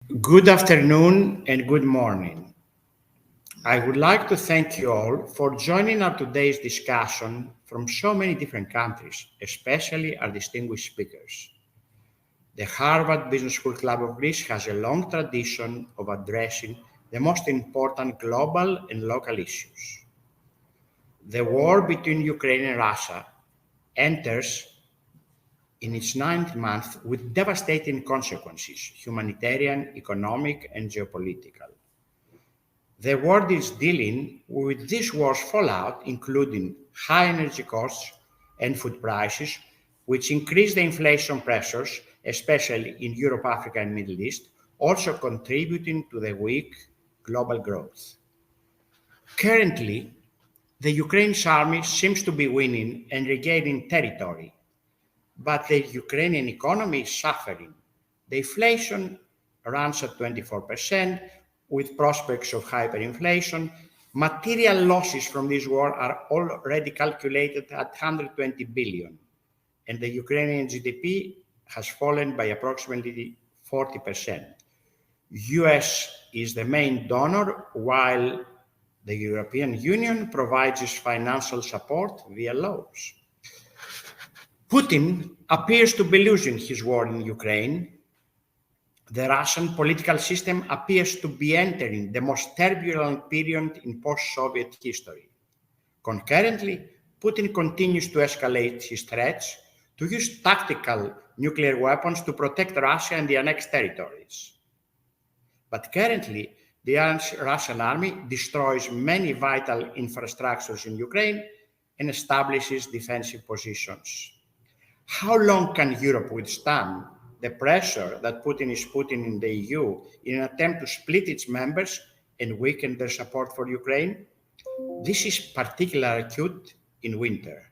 Good afternoon and good morning. I would like to thank you all for joining our today's discussion from so many different countries, especially our distinguished speakers. The Harvard Business School Club of Greece has a long tradition of addressing the most important global and local issues. The war between Ukraine and Russia enters in its ninth month with devastating consequences, humanitarian, economic, and geopolitical. The world is dealing with this war's fallout, including high energy costs and food prices, which increase the inflation pressures, especially in Europe, Africa, and Middle East, also contributing to the weak global growth. Currently, the Ukraine's army seems to be winning and regaining territory, but the Ukrainian economy is suffering. The inflation runs at 24%, with prospects of hyperinflation. Material losses from this war are already calculated at 120 billion, and the Ukrainian GDP has fallen by approximately 40%. US is the main donor, while the European Union provides its financial support via loans. Putin appears to be losing his war in Ukraine. The Russian political system appears to be entering the most turbulent period in post-Soviet history. Concurrently, Putin continues to escalate his threats to use tactical nuclear weapons to protect Russia and the annexed territories. But currently, the Russian army destroys many vital infrastructures in Ukraine and establishes defensive positions. How long can Europe withstand the pressure that Putin is putting in the EU in an attempt to split its members and weaken their support for Ukraine? This is particularly acute in winter.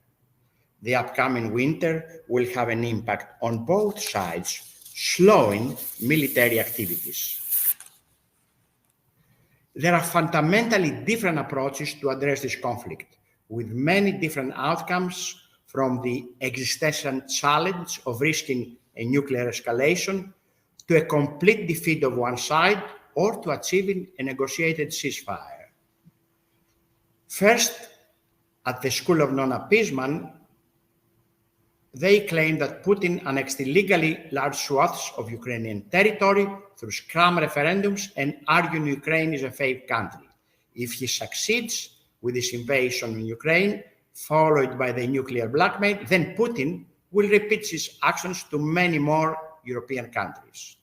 The upcoming winter will have an impact on both sides, slowing military activities. There are fundamentally different approaches to address this conflict, with many different outcomes, from the existential challenge of risking a nuclear escalation to a complete defeat of one side or to achieving a negotiated ceasefire. First, at the School of Non-Appeasement, they claim that Putin annexed illegally large swaths of Ukrainian territory through scrum referendums and arguing Ukraine is a fake country. If he succeeds with this invasion in Ukraine, followed by the nuclear blackmail, then Putin will repeat his actions to many more European countries.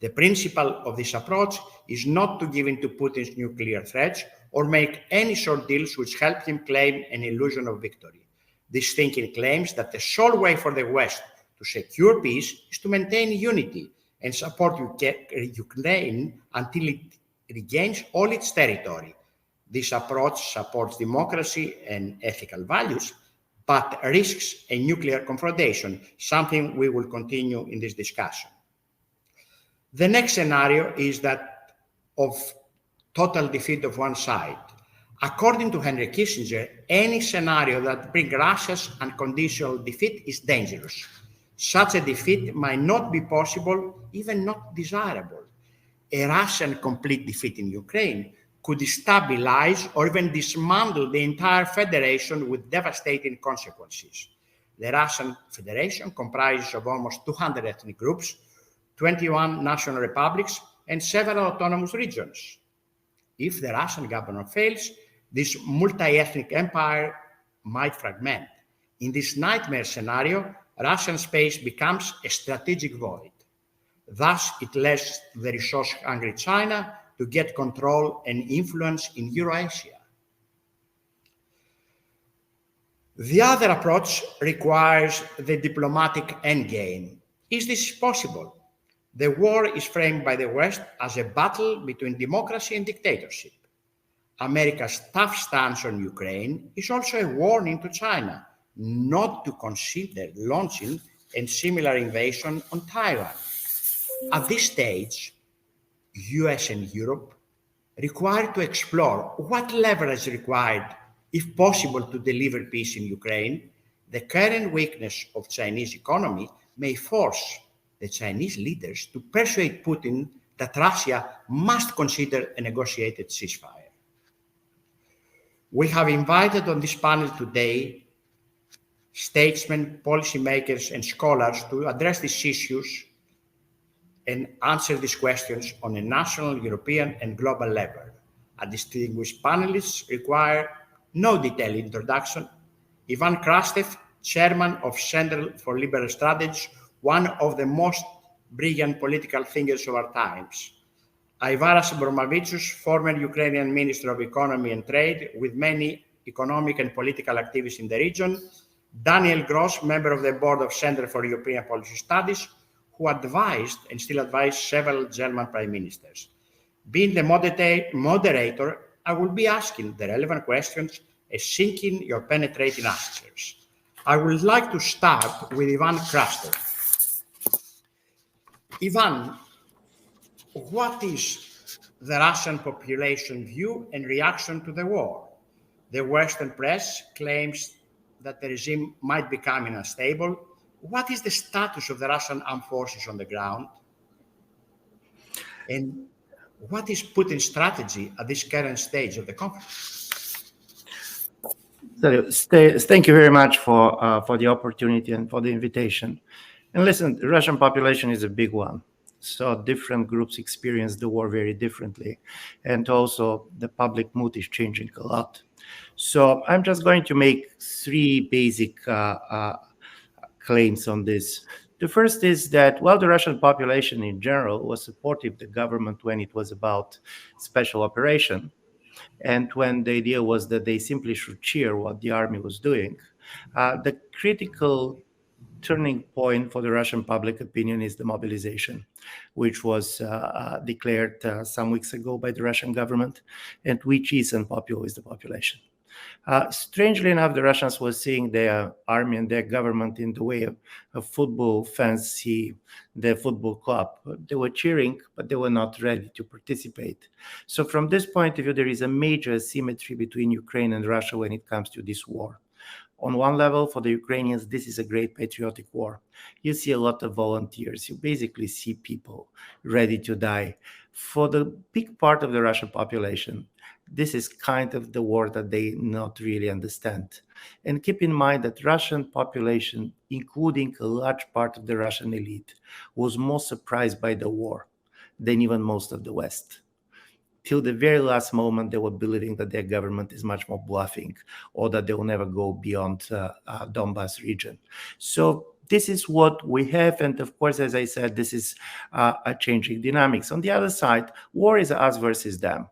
The principle of this approach is not to give in to Putin's nuclear threats or make any short deals which help him claim an illusion of victory. This thinking claims that the sole way for the West to secure peace is to maintain unity and support Ukraine until it regains all its territory. This approach supports democracy and ethical values, but risks a nuclear confrontation, something we will continue in this discussion. The next scenario is that of total defeat of one side. According to Henry Kissinger, any scenario that brings Russia's unconditional defeat is dangerous. Such a defeat might not be possible, even not desirable. A Russian complete defeat in Ukraine could destabilize or even dismantle the entire federation with devastating consequences. The Russian Federation comprises of almost 200 ethnic groups, 21 national republics, and several autonomous regions. If the Russian government fails, this multi-ethnic empire might fragment. In this nightmare scenario, Russian space becomes a strategic void. Thus, it lets the resource-hungry China to get control and influence in Eurasia. The other approach requires the diplomatic endgame. Is this possible? The war is framed by the West as a battle between democracy and dictatorship. America's tough stance on Ukraine is also a warning to China not to consider launching a similar invasion on Taiwan. At this stage, US and Europe require to explore what leverage is required, if possible, to deliver peace in Ukraine. The current weakness of Chinese economy may force the Chinese leaders to persuade Putin that Russia must consider a negotiated ceasefire. We have invited on this panel today statesmen, policymakers, and scholars to address these issues and answer these questions on a national, European, and global level. Our distinguished panelists require no detailed introduction. Ivan Krastev, chairman of Center for Liberal Strategy, one of the most brilliant political thinkers of our times. Aivaras Abromavicius, former Ukrainian Minister of Economy and Trade, with many economic and political activities in the region. Daniel Gros, member of the board of Center for European Policy Studies, who advised and still advises several German prime ministers. Being the moderator, I will be asking the relevant questions and seeking your penetrating answers. I would like to start with Ivan Krastev. Ivan, what is the Russian population view and reaction to the war? The Western press claims that the regime might become unstable. What is the status of the Russian armed forces on the ground? And what is Putin's strategy at this current stage of the conflict? Thank you very much for the opportunity and for the invitation. And listen, the Russian population is a big one. So different groups experience the war very differently. And also the public mood is changing a lot. So I'm just going to make three basic claims on this. The first is that, well, the Russian population in general was supportive of the government when it was about special operation. And when the idea was that they simply should cheer what the army was doing. The critical turning point for the Russian public opinion is the mobilization, which was declared some weeks ago by the Russian government, and which is unpopular with the population. Strangely enough, the Russians were seeing their army and their government in the way of football fans see their football club. They were cheering, but they were not ready to participate. So from this point of view, there is a major asymmetry between Ukraine and Russia when it comes to this war. On one level, for the Ukrainians, this is a great patriotic war. You see a lot of volunteers. You basically see people ready to die. For the big part of the Russian population, this is kind of the war that they not really understand. And keep in mind that Russian population, including a large part of the Russian elite, was more surprised by the war than even most of the West. Till the very last moment, they were believing that their government is much more bluffing or that they will never go beyond Donbas region. So this is what we have. And of course, as I said, this is a changing dynamics. On the other side, war is us versus them.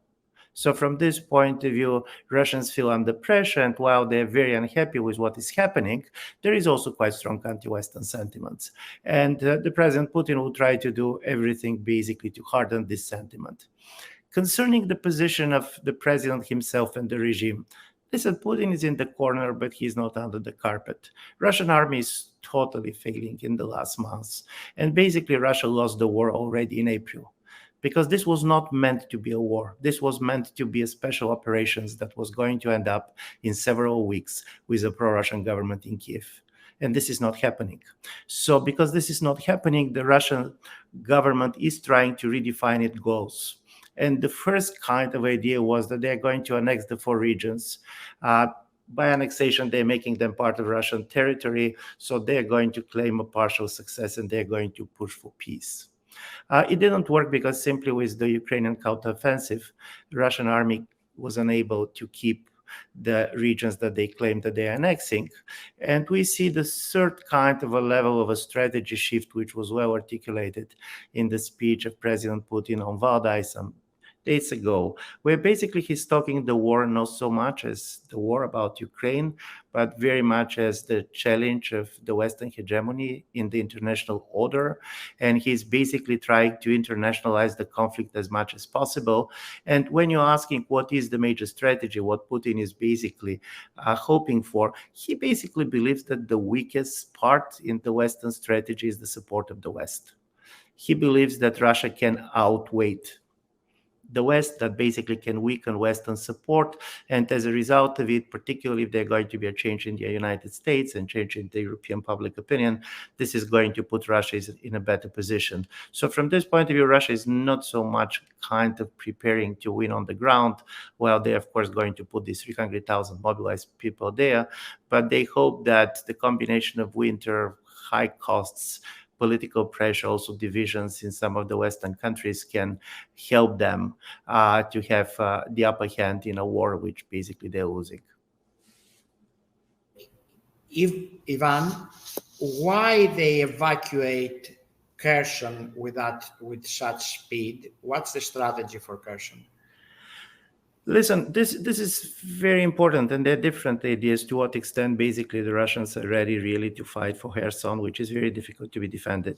So from this point of view, Russians feel under pressure, and while they're very unhappy with what is happening, there is also quite strong anti-Western sentiments. And the President Putin will try to do everything basically to harden this sentiment. Concerning the position of the president himself and the regime, listen, Putin is in the corner, but he's not under the carpet. Russian army is totally failing in the last months. And basically, Russia lost the war already in April, because this was not meant to be a war. This was meant to be a special operations that was going to end up in several weeks with a pro-Russian government in Kiev. And this is not happening. So because this is not happening, the Russian government is trying to redefine its goals. And the first kind of idea was that they're going to annex the 4 regions. By annexation, they're making them part of Russian territory. So they're going to claim a partial success and they're going to push for peace. It didn't work because simply with the Ukrainian counteroffensive, the Russian army was unable to keep the regions that they claimed that they're annexing. And we see the third kind of a level of a strategy shift, which was well articulated in the speech of President Putin on Valdai some days ago, where basically he's talking the war not so much as the war about Ukraine, but very much as the challenge of the Western hegemony in the international order. And he's basically trying to internationalize the conflict as much as possible. And when you're asking what is the major strategy, what Putin is basically hoping for, he basically believes that the weakest part in the Western strategy is the support of the West. He believes that Russia can outweigh the West, that basically can weaken Western support. And as a result of it, particularly if there's going to be a change in the United States and change in the European public opinion, this is going to put Russia in a better position. So from this point of view, Russia is not so much kind of preparing to win on the ground. Well, they're of course going to put these 300,000 mobilized people there, but they hope that the combination of winter, high costs, political pressure, also divisions in some of the Western countries can help them to have the upper hand in a war which basically they're losing. Ivan, why they evacuate Kherson with such speed? What's the strategy for Kherson? Listen, this is very important, and there are different ideas to what extent basically the Russians are ready really to fight for Kherson, which is very difficult to be defended,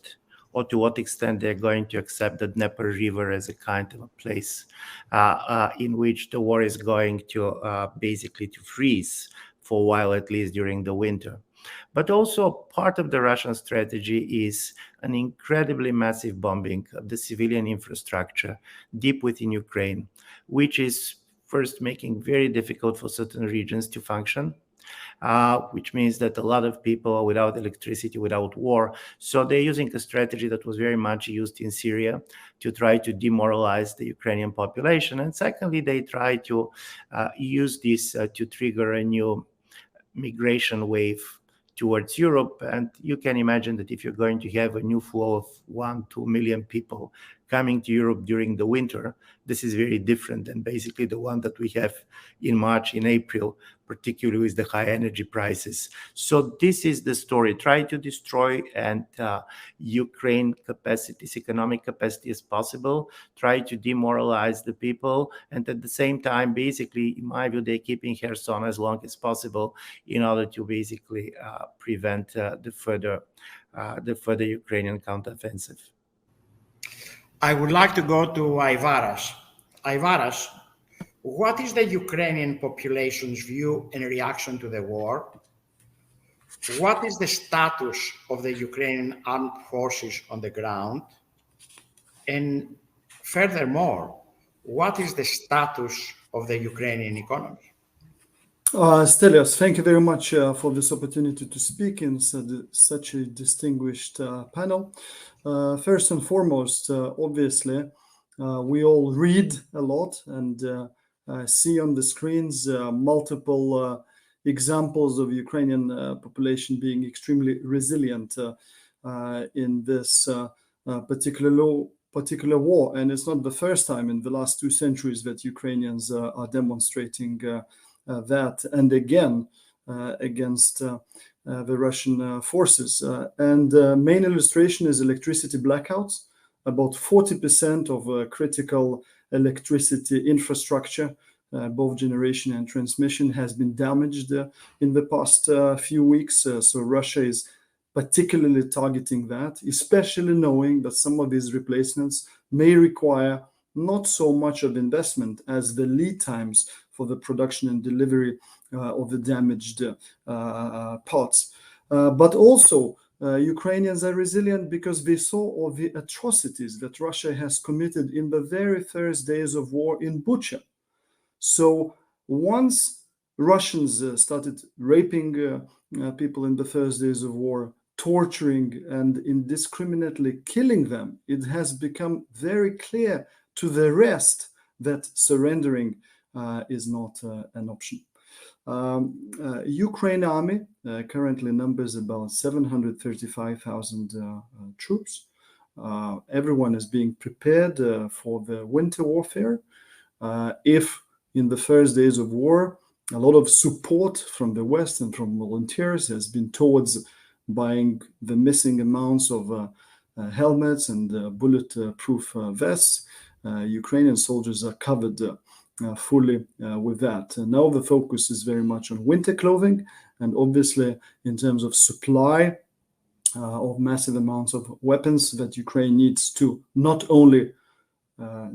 or to what extent they're going to accept the Dnieper River as a kind of a place in which the war is going to basically to freeze for a while, at least during the winter. But also part of the Russian strategy is an incredibly massive bombing of the civilian infrastructure deep within Ukraine, which is first making very difficult for certain regions to function, which means that a lot of people are without electricity, without war. So they're using a strategy that was very much used in Syria to try to demoralize the Ukrainian population. And secondly, they try to use this to trigger a new migration wave towards Europe. And you can imagine that if you're going to have a new flow of 1-2 million people coming to Europe during the winter, this is very different than basically the one that we have in March, in April, particularly with the high energy prices. So this is the story. Try to destroy and Ukraine capacities, economic capacity as possible. Try to demoralize the people. And at the same time, basically, in my view, they're keeping Kherson as long as possible in order to basically prevent the further Ukrainian counteroffensive. I would like to go to Aivaras. Aivaras, what is the Ukrainian population's view and reaction to the war? What is the status of the Ukrainian armed forces on the ground? And furthermore, what is the status of the Ukrainian economy? Stelios, thank you very much for this opportunity to speak in such a distinguished panel. First and foremost, obviously, we all read a lot and see on the screens multiple examples of Ukrainian population being extremely resilient in this particular war. And it's not the first time in the last 2 centuries that Ukrainians are demonstrating that, and again against the Russian forces. And main illustration is electricity blackouts. About 40% of critical electricity infrastructure, both generation and transmission, has been damaged in the past few weeks. So Russia is particularly targeting that, especially knowing that some of these replacements may require not so much of investment as the lead times for the production and delivery of the damaged parts. But also, Ukrainians are resilient because they saw all the atrocities that Russia has committed in the very first days of war in Bucha. So once Russians started raping people in the first days of war, torturing and indiscriminately killing them, it has become very clear to the rest that surrendering is not an option. Ukraine army currently numbers about 735,000 troops. Everyone is being prepared for the winter warfare. If in the first days of war, a lot of support from the West and from volunteers has been towards buying the missing amounts of helmets and bulletproof vests, Ukrainian soldiers are covered fully with that. And now the focus is very much on winter clothing, and obviously in terms of supply of massive amounts of weapons that Ukraine needs to not only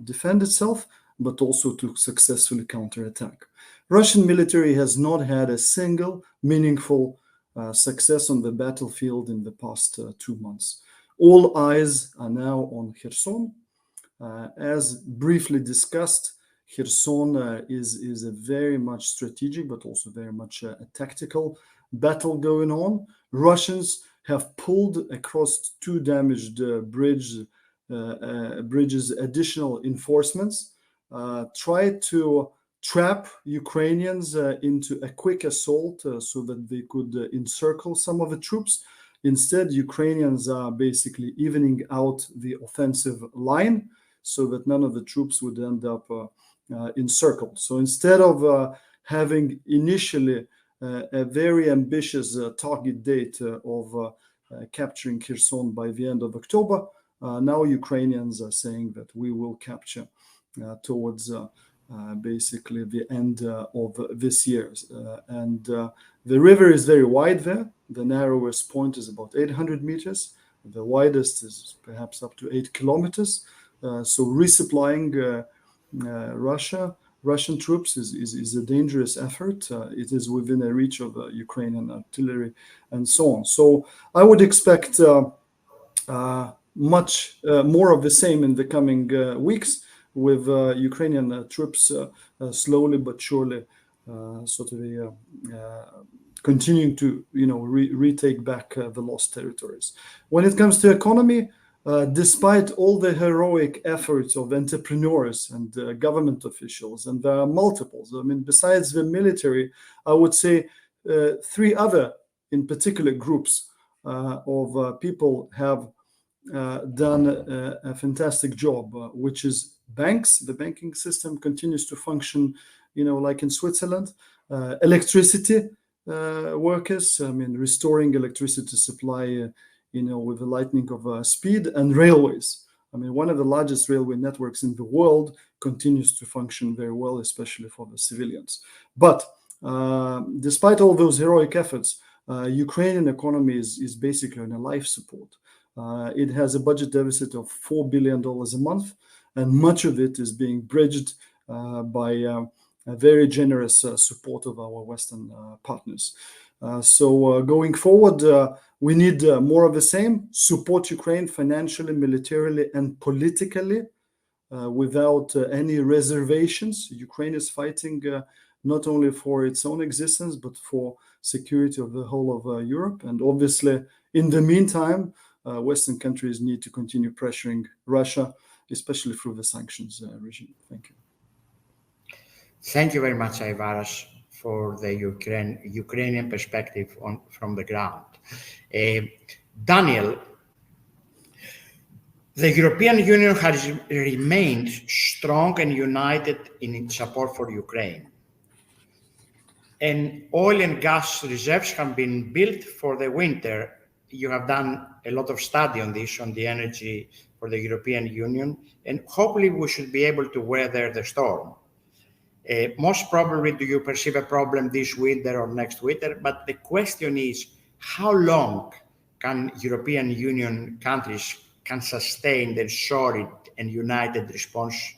defend itself, but also to successfully counterattack. Russian military has not had a single meaningful success on the battlefield in the past 2 months. All eyes are now on Kherson. As briefly discussed, Kherson is a very much strategic, but also very much a tactical battle going on. Russians have pulled across two damaged bridges additional enforcements, tried to trap Ukrainians into a quick assault so that they could encircle some of the troops. Instead, Ukrainians are basically evening out the offensive line so that none of the troops would end up encircled. So instead of having initially a very ambitious target date of capturing Kherson by the end of October, now Ukrainians are saying that we will capture towards basically the end of this year. And the river is very wide there. The narrowest point is about 800 meters. The widest is perhaps up to 8 kilometers. So resupplying Russian troops is a dangerous effort. It is within a reach of Ukrainian artillery and so on. So I would expect much more of the same in the coming weeks, with Ukrainian troops slowly but surely continuing to retake back the lost territories. When it comes to economy, despite all the heroic efforts of entrepreneurs and government officials, and there are multiples, I mean, besides the military, I would say three other, in particular, groups of people have done a fantastic job, which is banks. The banking system continues to function, like in Switzerland. Electricity workers, I mean, restoring electricity supply, with the lightning of speed, and railways. I mean, one of the largest railway networks in the world continues to function very well, especially for the civilians. But despite all those heroic efforts, Ukrainian economy is basically on a life support. It has a budget deficit of $4 billion a month, and much of it is being bridged by a very generous support of our Western partners. So going forward, we need more of the same. Support Ukraine financially, militarily, and politically without any reservations. Ukraine is fighting not only for its own existence, but for security of the whole of Europe. And obviously, in the meantime, Western countries need to continue pressuring Russia, especially through the sanctions regime. Thank you. Thank you very much, Aivaras, for the Ukrainian perspective from the ground. Daniel, the European Union has remained strong and united in its support for Ukraine. And oil and gas reserves have been built for the winter. You have done a lot of study on this, on the energy for the European Union, and hopefully we should be able to weather the storm. Most probably, do you perceive a problem this winter or next winter? But the question is, how long can European Union countries can sustain their solid and united response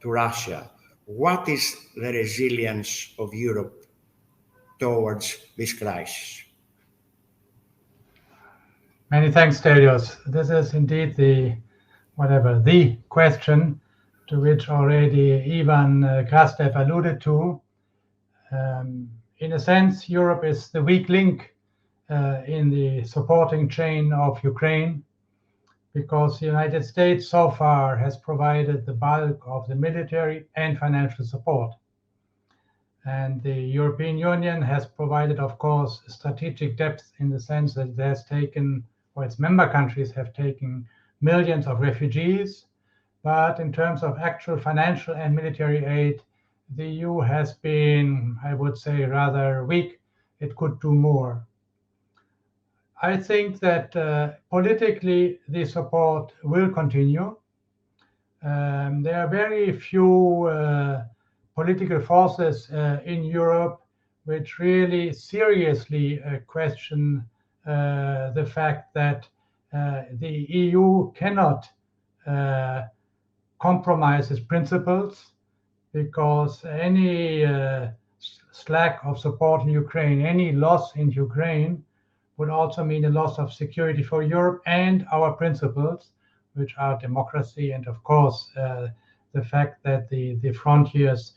to Russia? What is the resilience of Europe towards this crisis? Many thanks, Stelios. This is indeed the question to which already Ivan Krastev alluded to. In a sense, Europe is the weak link in the supporting chain of Ukraine, because the United States so far has provided the bulk of the military and financial support. And the European Union has provided, of course, strategic depth in the sense that it has taken, or its member countries have taken, millions of refugees. But in terms of actual financial and military aid, the EU has been, I would say, rather weak. It could do more. I think that politically the support will continue. There are very few political forces in Europe which really seriously question the fact that the EU cannot compromise its principles, because any slack of support in Ukraine, any loss in Ukraine, would also mean a loss of security for Europe and our principles, which are democracy, and of course the fact that the frontiers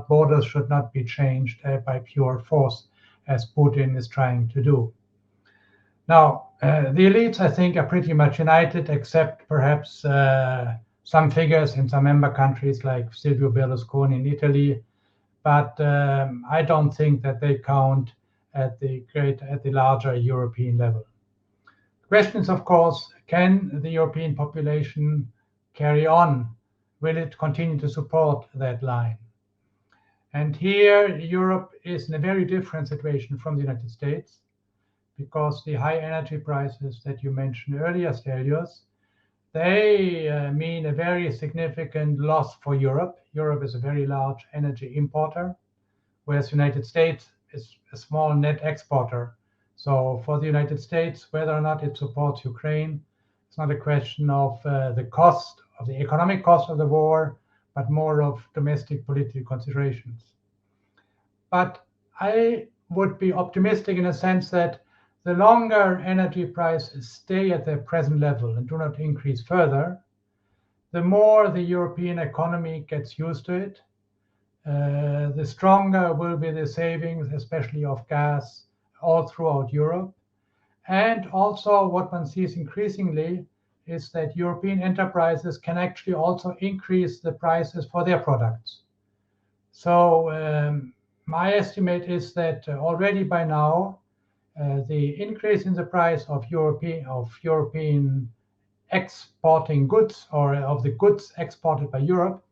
borders should not be changed by pure force, as Putin is trying to do. Now, the elites, I think, are pretty much united, except perhaps some figures in some member countries like Silvio Berlusconi in Italy, but I don't think that they count at the larger European level. The question is, of course, can the European population carry on? Will it continue to support that line? And here, Europe is in a very different situation from the United States, because the high energy prices that you mentioned earlier, Stelios, they mean a very significant loss for Europe. Europe is a very large energy importer, whereas the United States is a small net exporter. So for the United States, whether or not it supports Ukraine, it's not a question of the cost, of the economic cost of the war, but more of domestic political considerations. But I would be optimistic in a sense that the longer energy prices stay at their present level and do not increase further, the more the European economy gets used to it, the stronger will be the savings, especially of gas, all throughout Europe. And also what one sees increasingly is that European enterprises can actually also increase the prices for their products. So my estimate is that already by now, the increase in the price of European exporting goods, or of the goods exported by Europe,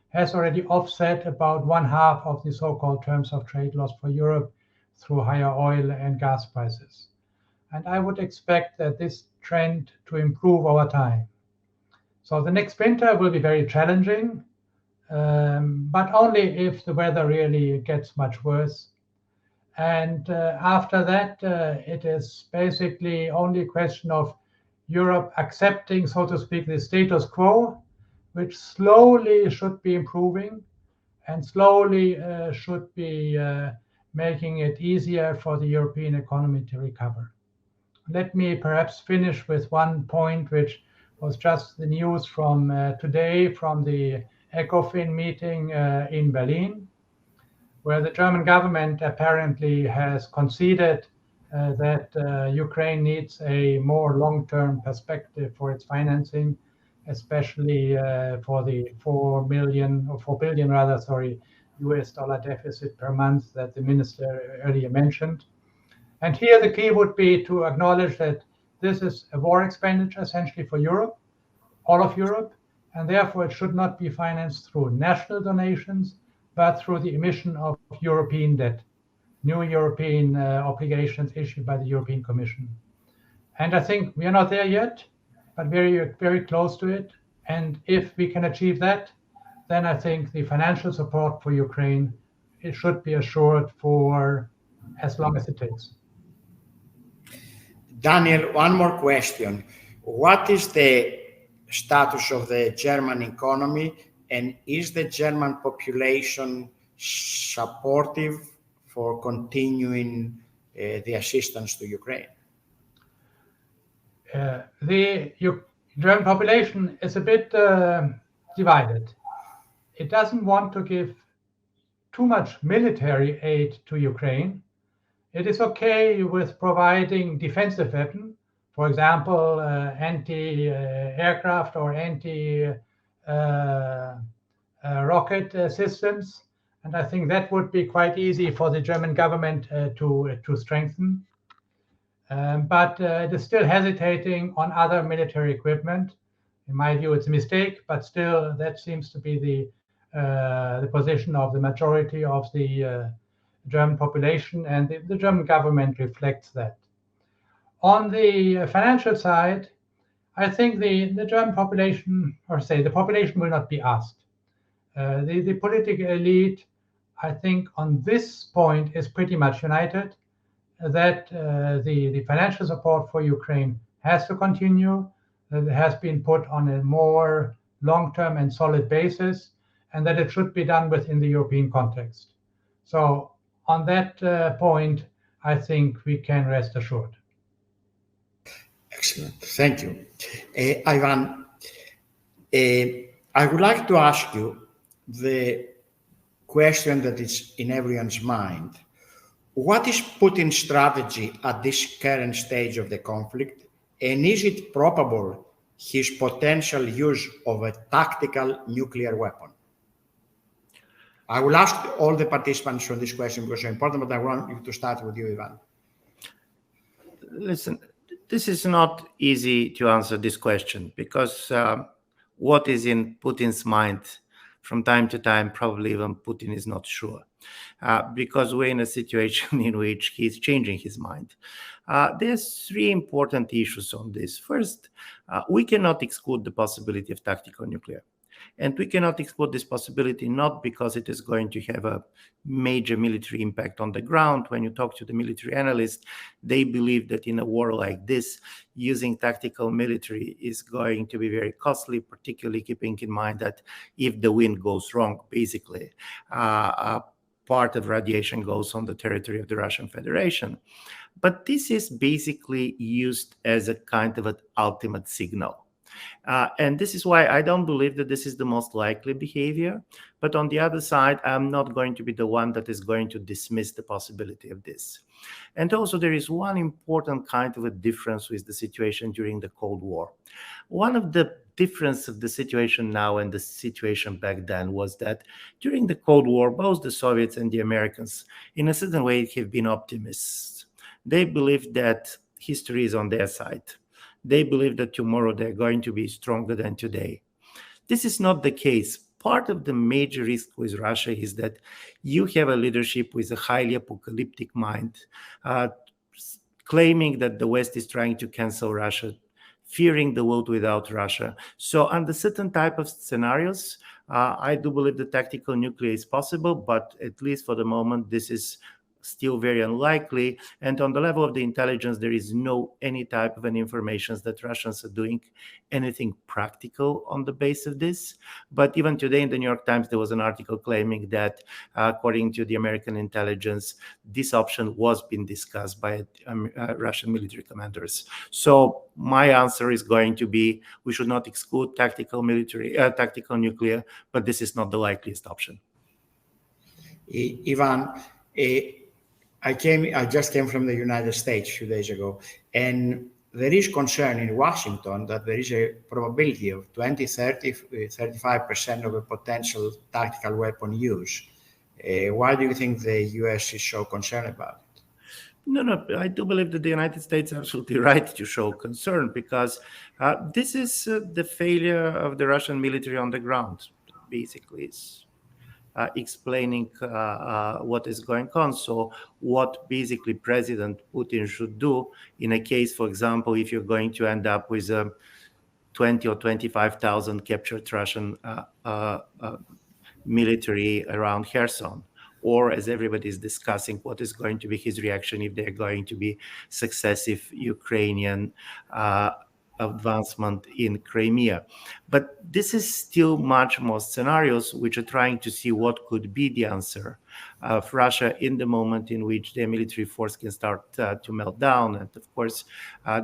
has already offset about 1/2 of the so-called terms of trade loss for Europe through higher oil and gas prices. And I would expect that this trend to improve over time. So the next winter will be very challenging, but only if the weather really gets much worse. And after that, it is basically only a question of Europe accepting, so to speak, the status quo, which slowly should be improving and slowly should be making it easier for the European economy to recover. Let me perhaps finish with one point, which was just the news from today from the ECOFIN meeting in Berlin, where the German government apparently has conceded that Ukraine needs a more long-term perspective for its financing, especially for the $4 billion US dollar deficit per month that the minister earlier mentioned. And here the key would be to acknowledge that this is a war expenditure essentially for Europe, all of Europe, and therefore it should not be financed through national donations, but through the emission of European debt, new European obligations issued by the European Commission. And I think we are not there yet, but very, very close to it. And if we can achieve that, then I think the financial support for Ukraine, it should be assured for as long as it takes. Daniel, one more question. What is the status of the German economy, and is the German population supportive for continuing the assistance to Ukraine? The German population is a bit divided. It doesn't want to give too much military aid to Ukraine. It is okay with providing defensive weapons, for example, anti-aircraft or anti-rocket systems. And I think that would be quite easy for the German government to strengthen. But it is still hesitating on other military equipment. In my view, it's a mistake, but still that seems to be the position of the majority of the German population, and the German government reflects that. On the financial side, I think the German population, or say the population, will not be asked. The political elite, I think on this point, is pretty much united, that the financial support for Ukraine has to continue, that it has been put on a more long-term and solid basis, and that it should be done within the European context. So on that point, I think we can rest assured. Excellent. Thank you. Ivan, I would like to ask you the question that is in everyone's mind. What is Putin's strategy at this current stage of the conflict, and is it probable his potential use of a tactical nuclear weapon? I will ask all the participants on this question because it's important, but I want you to start with you, Ivan. Listen, this is not easy to answer this question because what is in Putin's mind from time to time, probably even Putin is not sure, because we're in a situation in which he's changing his mind. There's three important issues on this. First, we cannot exclude the possibility of tactical nuclear. And we cannot exclude this possibility not because it is going to have a major military impact on the ground. When you talk to the military analysts, they believe that in a war like this, using tactical military is going to be very costly, particularly keeping in mind that if the wind goes wrong, basically, part of radiation goes on the territory of the Russian Federation. But this is basically used as a kind of an ultimate signal. And this is why I don't believe that this is the most likely behavior. But on the other side, I'm not going to be the one that is going to dismiss the possibility of this. And also, there is one important kind of a difference with the situation during the Cold War. One of the difference of the situation now and the situation back then was that during the Cold War, both the Soviets and the Americans, in a certain way, have been optimists. They believe that history is on their side. They believe that tomorrow they're going to be stronger than today. This is not the case. Part of the major risk with Russia is that you have a leadership with a highly apocalyptic mind, claiming that the West is trying to cancel Russia, fearing the world without Russia. So under certain type of scenarios, I do believe the tactical nuclear is possible, but at least for the moment, this is still very unlikely. And on the level of the intelligence, there is no any type of an information that Russians are doing anything practical on the base of this. But even today in the New York Times, there was an article claiming that according to the American intelligence, this option was being discussed by Russian military commanders. So my answer is going to be, we should not exclude tactical nuclear, but this is not the likeliest option. Ivan, I just came from the United States a few days ago, and there is concern in Washington that there is a probability of 20, 30, 35% of a potential tactical weapon use. Why do you think the US is so concerned about it? No, I do believe that the United States is absolutely right to show concern because this is the failure of the Russian military on the ground, basically. It's explaining what is going on. So what basically President Putin should do in a case, for example, if you're going to end up with 20 or 25,000 captured Russian military around Kherson, or as everybody is discussing, what is going to be his reaction if they're going to be successive Ukrainian advancement in Crimea. But this is still much more scenarios which are trying to see what could be the answer of Russia in the moment in which their military force can start to melt down. And of course,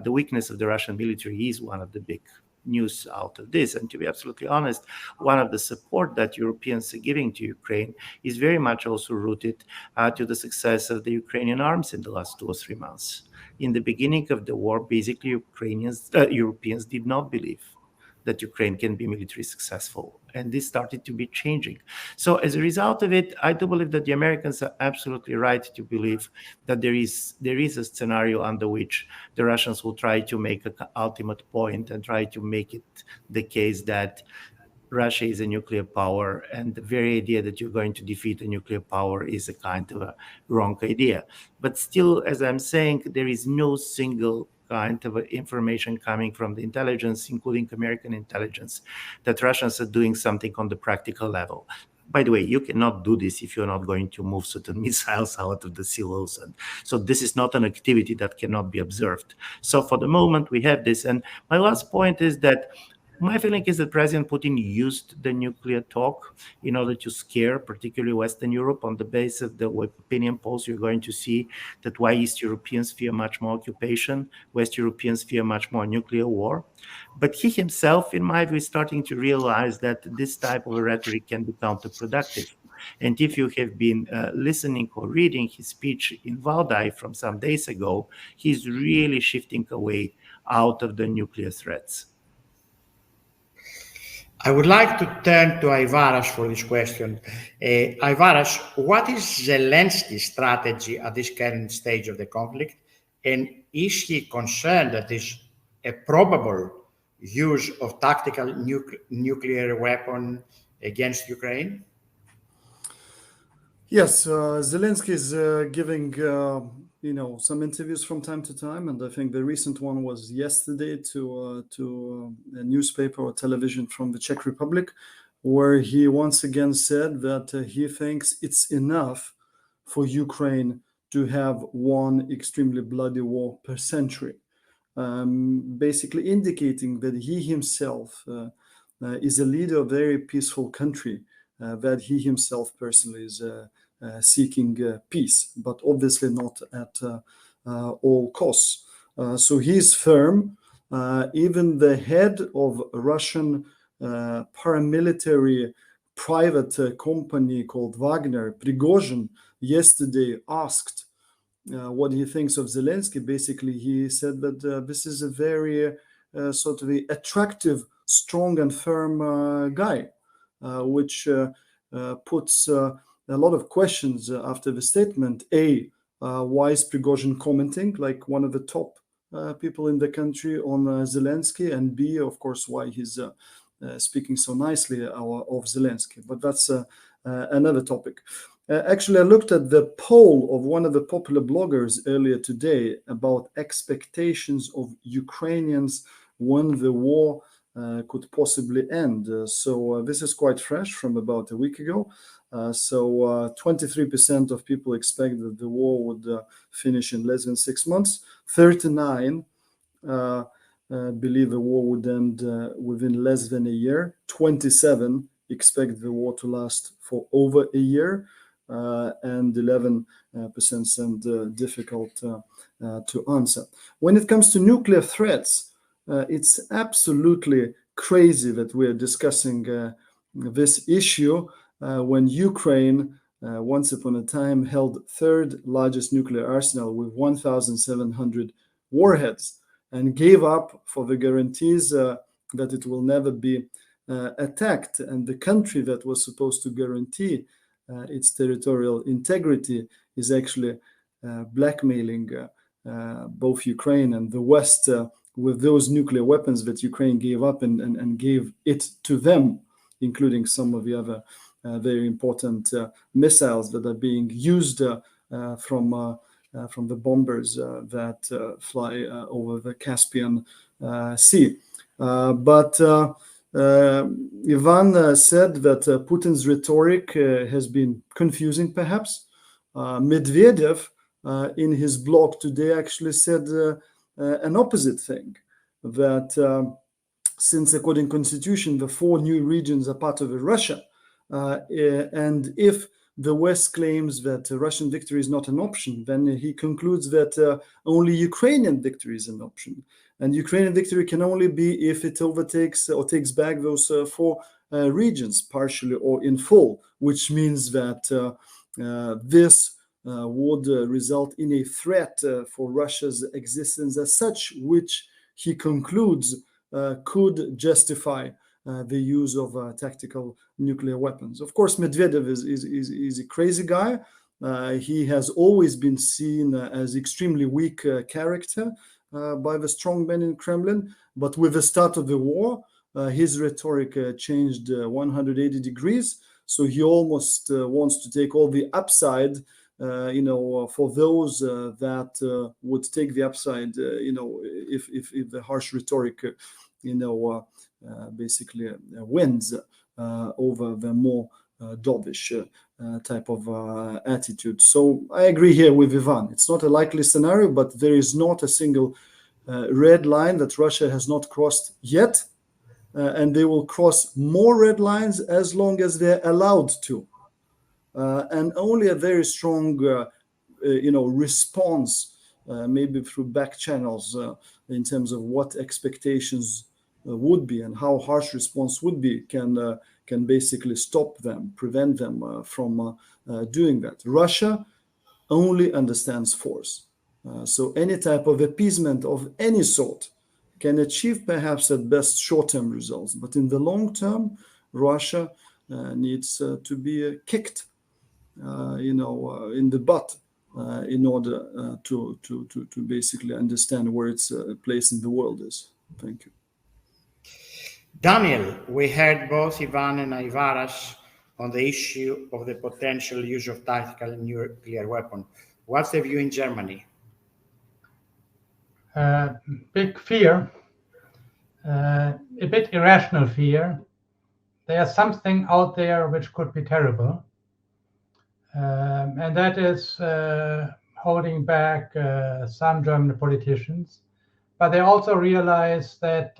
the weakness of the Russian military is one of the big news out of this. And to be absolutely honest, one of the support that Europeans are giving to Ukraine is very much also rooted to the success of the Ukrainian arms in the last 2 or 3 months. In the beginning of the war, basically Europeans did not believe that Ukraine can be military successful. And this started to be changing. So as a result of it, I do believe that the Americans are absolutely right to believe that there is a scenario under which the Russians will try to make an ultimate point and try to make it the case that Russia is a nuclear power, and the very idea that you're going to defeat a nuclear power is a kind of a wrong idea. But still, as I'm saying, there is no single kind of information coming from the intelligence, including American intelligence, that Russians are doing something on the practical level. By the way, you cannot do this if you're not going to move certain missiles out of the silos. And so this is not an activity that cannot be observed. So for the moment, we have this. And my last point is that My feeling is that President Putin used the nuclear talk in order to scare particularly Western Europe. On the basis of the opinion polls, you're going to see that while East Europeans fear much more occupation, West Europeans fear much more nuclear war. But he himself, in my view, is starting to realize that this type of rhetoric can be counterproductive. And if you have been listening or reading his speech in Valdai from some days ago, he's really shifting away out of the nuclear threats. I would like to turn to Aivaras for this question. Aivaras, what is Zelensky's strategy at this current stage of the conflict? And is he concerned that this a probable use of tactical nuclear weapon against Ukraine? Yes, Zelensky is giving some interviews from time to time, and I think the recent one was yesterday to a newspaper or television from the Czech Republic, where he once again said that he thinks it's enough for Ukraine to have one extremely bloody war per century, basically indicating that he himself is a leader of a very peaceful country, that he himself personally is seeking peace, but obviously not at all costs. So he's firm. Even the head of Russian paramilitary private company called Wagner, Prigozhin, yesterday asked what he thinks of Zelensky. Basically, he said that this is a very sort of attractive, strong and firm guy, which puts a lot of questions after the statement. Why is Prigozhin commenting like one of the top people in the country on Zelensky? And B, of course, why he's speaking so nicely of Zelensky. But that's another topic. Actually, I looked at the poll of one of the popular bloggers earlier today about expectations of Ukrainians when the war could possibly end. So this is quite fresh from about a week ago. So 23% of people expect that the war would finish in less than 6 months. 39 believe the war would end within less than a year. 27 expect the war to last for over a year. And 11% sound difficult to answer. When it comes to nuclear threats, it's absolutely crazy that we're discussing this issue when Ukraine, once upon a time, held third largest nuclear arsenal with 1,700 warheads and gave up for the guarantees that it will never be attacked. And the country that was supposed to guarantee its territorial integrity is actually blackmailing both Ukraine and the West with those nuclear weapons that Ukraine gave up and gave it to them, including some of the other very important missiles that are being used from the bombers that fly over the Caspian Sea. But Ivan said that Putin's rhetoric has been confusing, perhaps. Medvedev, in his blog today, actually said an opposite thing, that since, according to Constitution, the 4 new regions are part of Russia, and if the West claims that Russian victory is not an option, then he concludes that only Ukrainian victory is an option. And Ukrainian victory can only be if it overtakes or takes back those 4 regions, partially or in full, which means that this would result in a threat for Russia's existence as such, which he concludes could justify the use of tactical nuclear weapons. Of course, Medvedev is a crazy guy. He has always been seen as extremely weak character by the strong men in Kremlin. But with the start of the war, his rhetoric changed 180 degrees. So he almost wants to take all the upside, for those that would take the upside, if the harsh rhetoric, basically wins over the more dovish type of attitude. So I agree here with Ivan. It's not a likely scenario, but there is not a single red line that Russia has not crossed yet. and they will cross more red lines as long as they're allowed to. And only a very strong response, maybe through back channels, in terms of what expectations would be and how harsh response would be, can basically stop them, prevent them from doing that. Russia only understands force. So any type of appeasement of any sort can achieve perhaps at best short-term results, but in the long term, Russia needs to be kicked, in the butt, in order to basically understand where its place in the world is. Thank you. Daniel, we heard both Ivan and Aivaras on the issue of the potential use of tactical nuclear weapon. What's the view in Germany? Big fear, a bit irrational fear. There's something out there which could be terrible, and that is holding back some German politicians. But they also realize that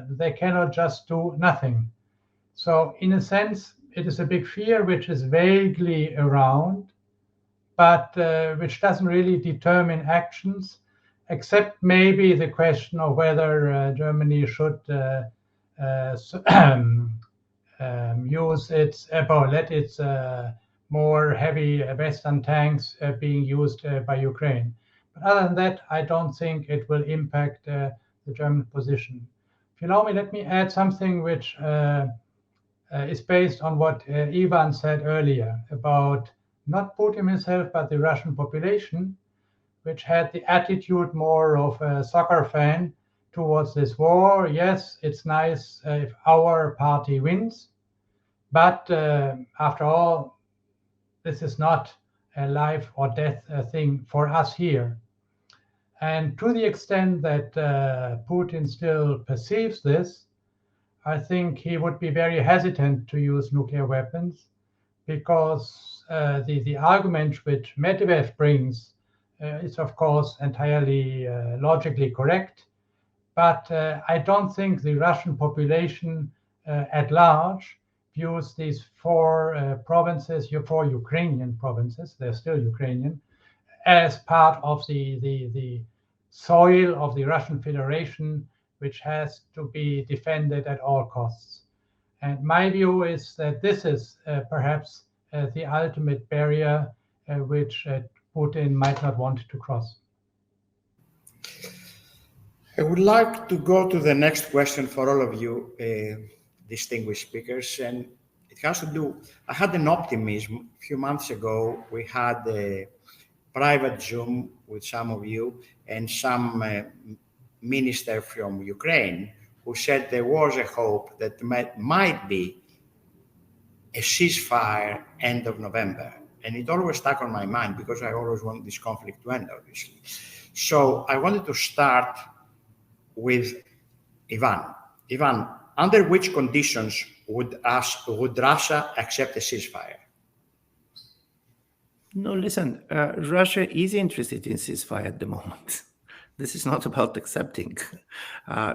they cannot just do nothing. So in a sense, it is a big fear which is vaguely around, but which doesn't really determine actions, except maybe the question of whether Germany should use let its more heavy Western tanks being used by Ukraine. But other than that, I don't think it will impact the German position. If you allow me, let me add something which is based on what Ivan said earlier about not Putin himself, but the Russian population, which had the attitude more of a soccer fan towards this war. Yes, it's nice if our party wins, but after all, this is not a life or death thing for us here. And to the extent that Putin still perceives this, I think he would be very hesitant to use nuclear weapons, because the argument which Medvedev brings is, of course, entirely logically correct. But I don't think the Russian population at large views these four Ukrainian provinces, they're still Ukrainian, as part of the soil of the Russian Federation, which has to be defended at all costs. And my view is that this is perhaps the ultimate barrier which Putin might not want to cross. I would like to go to the next question for all of you, distinguished speakers, and it has to do, I had an optimism. A few months ago, we had a private Zoom with some of you and some minister from Ukraine who said there was a hope that might be a ceasefire end of November. And it always stuck on my mind because I always want this conflict to end, obviously. So I wanted to start with Ivan. Ivan, under which conditions would Russia accept a ceasefire? No, listen, Russia is interested in ceasefire at the moment. This is not about accepting.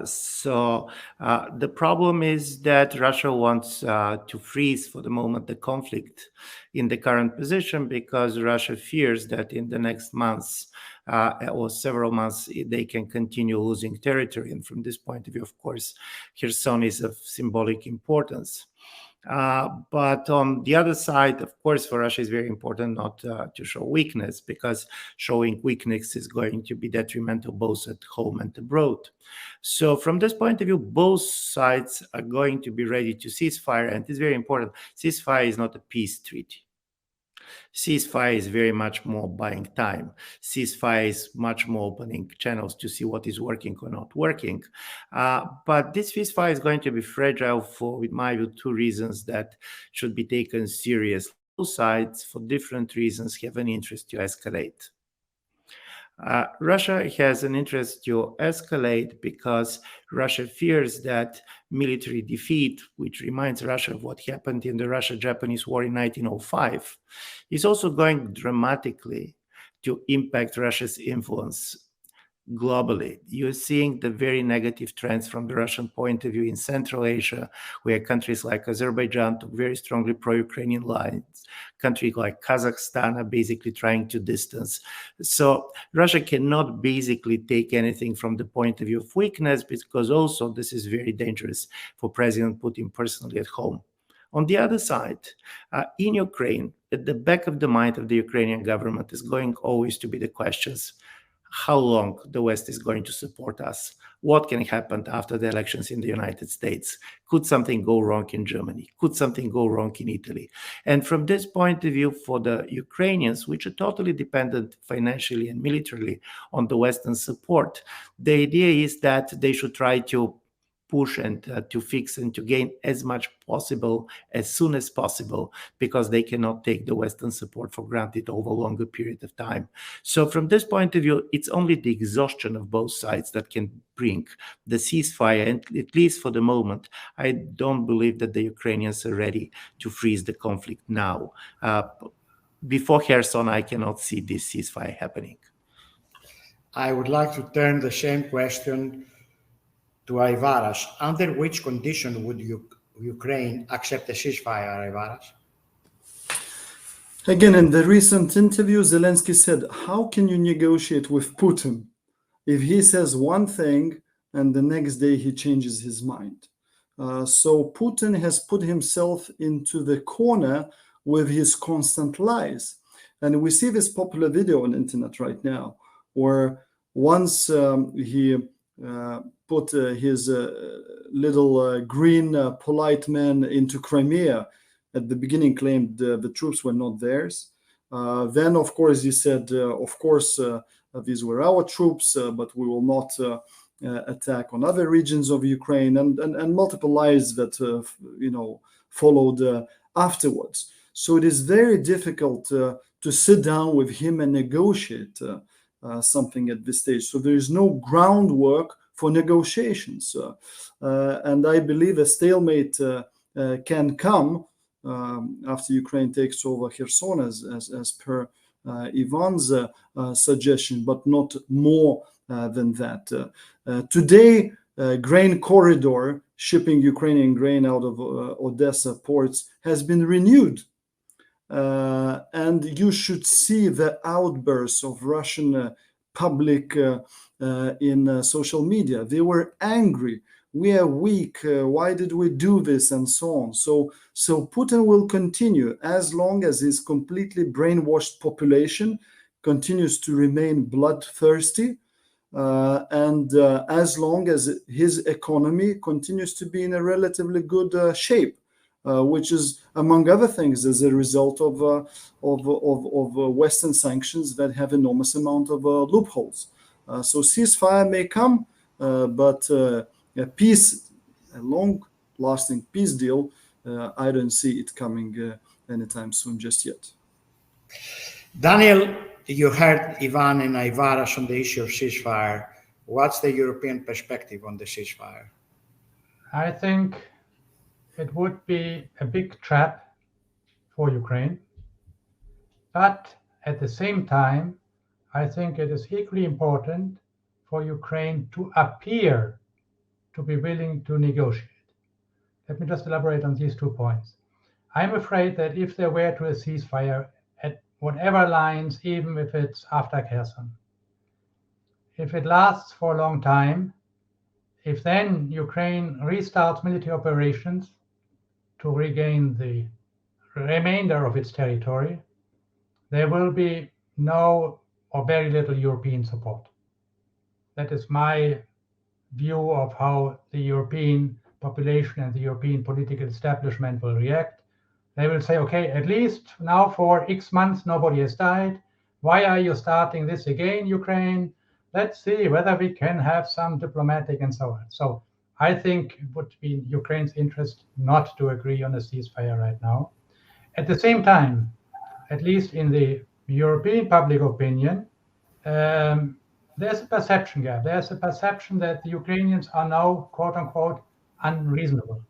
So the problem is that Russia wants to freeze for the moment the conflict in the current position, because Russia fears that in the next months or several months, they can continue losing territory. And from this point of view, of course, Kherson is of symbolic importance. But on the other side, of course, for Russia, it's very important not to show weakness, because showing weakness is going to be detrimental both at home and abroad. So from this point of view, both sides are going to be ready to ceasefire. And it's very important. Ceasefire is not a peace treaty. Ceasefire is very much more buying time. Ceasefire is much more opening channels to see what is working or not working. But this ceasefire is going to be fragile for, in my view, two reasons that should be taken seriously. Both sides, for different reasons, have an interest to escalate. Russia has an interest to escalate because Russia fears that military defeat, which reminds Russia of what happened in the Russia-Japanese War in 1905, is also going dramatically to impact Russia's influence globally. You're seeing the very negative trends from the Russian point of view in Central Asia, where countries like Azerbaijan took very strongly pro-Ukrainian lines. Countries like Kazakhstan are basically trying to distance. So Russia cannot basically take anything from the point of view of weakness, because also this is very dangerous for President Putin personally at home. On the other side, in Ukraine, at the back of the mind of the Ukrainian government is going always to be the questions: how long the West is going to support us? What can happen after the elections in the United States? Could something go wrong in Germany? Could something go wrong in Italy? And from this point of view, for the Ukrainians, which are totally dependent financially and militarily on the Western support, the idea is that they should try to push and to fix and to gain as much possible as soon as possible, because they cannot take the Western support for granted over a longer period of time. So from this point of view, it's only the exhaustion of both sides that can bring the ceasefire, and at least for the moment, I don't believe that the Ukrainians are ready to freeze the conflict now. Before Kherson, I cannot see this ceasefire happening. I would like to turn the same question to Aivaras. Under which condition would Ukraine accept a ceasefire, Aivaras? Again, in the recent interview, Zelensky said, how can you negotiate with Putin if he says one thing and the next day he changes his mind? So Putin has put himself into the corner with his constant lies. And we see this popular video on the internet right now, where once he put his little green polite man into Crimea, at the beginning claimed the troops were not theirs. Then, of course, he said, of course, these were our troops, but we will not attack on other regions of Ukraine, and multiple lies that followed afterwards. So it is very difficult to sit down with him and negotiate something at this stage. So there is no groundwork for negotiations, and I believe a stalemate can come after Ukraine takes over Kherson, as per Ivan's suggestion, but not more than that. Today, grain corridor shipping Ukrainian grain out of Odessa ports has been renewed. And you should see the outbursts of Russian public in social media. They were angry. We are weak. Why did we do this? And so on. So Putin will continue as long as his completely brainwashed population continues to remain bloodthirsty, and as long as his economy continues to be in a relatively good shape, which is, among other things, as a result of Western sanctions that have enormous amount of loopholes. So ceasefire may come, but a long-lasting peace deal, I don't see it coming anytime soon just yet. Daniel, you heard Ivan and Aivaras on the issue of ceasefire. What's the European perspective on the ceasefire? I think it would be a big trap for Ukraine. But at the same time, I think it is equally important for Ukraine to appear to be willing to negotiate. Let me just elaborate on these 2 points. I'm afraid that if there were to a ceasefire at whatever lines, even if it's after Kherson, if it lasts for a long time, if then Ukraine restarts military operations to regain the remainder of its territory, there will be no or very little European support. That is my view of how the European population and the European political establishment will react. They will say, okay, at least now for X months nobody has died. Why are you starting this again, Ukraine? Let's see whether we can have some diplomatic and so on. So I think it would be in Ukraine's interest not to agree on a ceasefire right now. At the same time, at least in the European public opinion, there's a perception gap. There's a perception that the Ukrainians are now, quote unquote, unreasonable.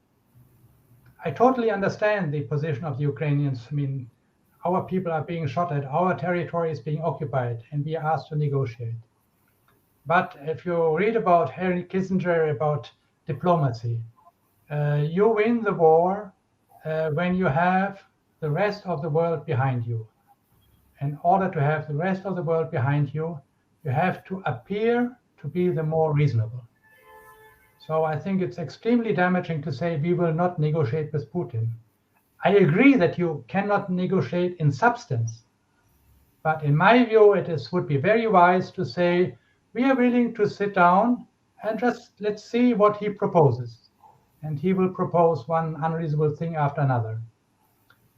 I totally understand the position of the Ukrainians. I mean, our people are being shot at, our territory is being occupied, and we are asked to negotiate. But if you read about Henry Kissinger, about diplomacy, you win the war when you have the rest of the world behind you. In order to have the rest of the world behind you, you have to appear to be the more reasonable. So I think it's extremely damaging to say we will not negotiate with Putin. I agree that you cannot negotiate in substance, but in my view, would be very wise to say we are willing to sit down and just let's see what he proposes. And he will propose one unreasonable thing after another.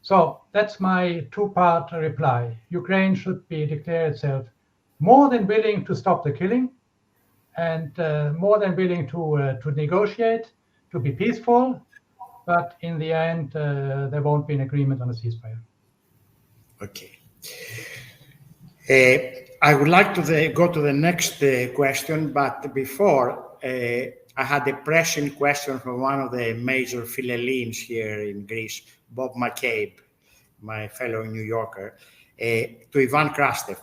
So that's my two-part reply. Ukraine should declare itself more than willing to stop the killing and more than willing to negotiate, to be peaceful, but in the end, there won't be an agreement on a ceasefire. Okay. I would like to go to the next question, but before, I had a pressing question from one of the major Philhellenes here in Greece, Bob McCabe, my fellow New Yorker, to Ivan Krastev.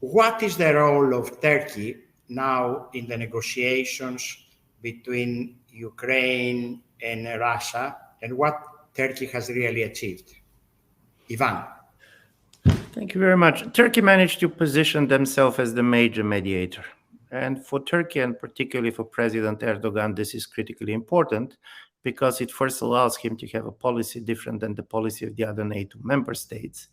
What is the role of Turkey now in the negotiations between Ukraine and Russia, and what Turkey has really achieved? Ivan. Thank you very much. Turkey managed to position themselves as the major mediator. And for Turkey, and particularly for President Erdogan, this is critically important because it first allows him to have a policy different than the policy of the other NATO member states.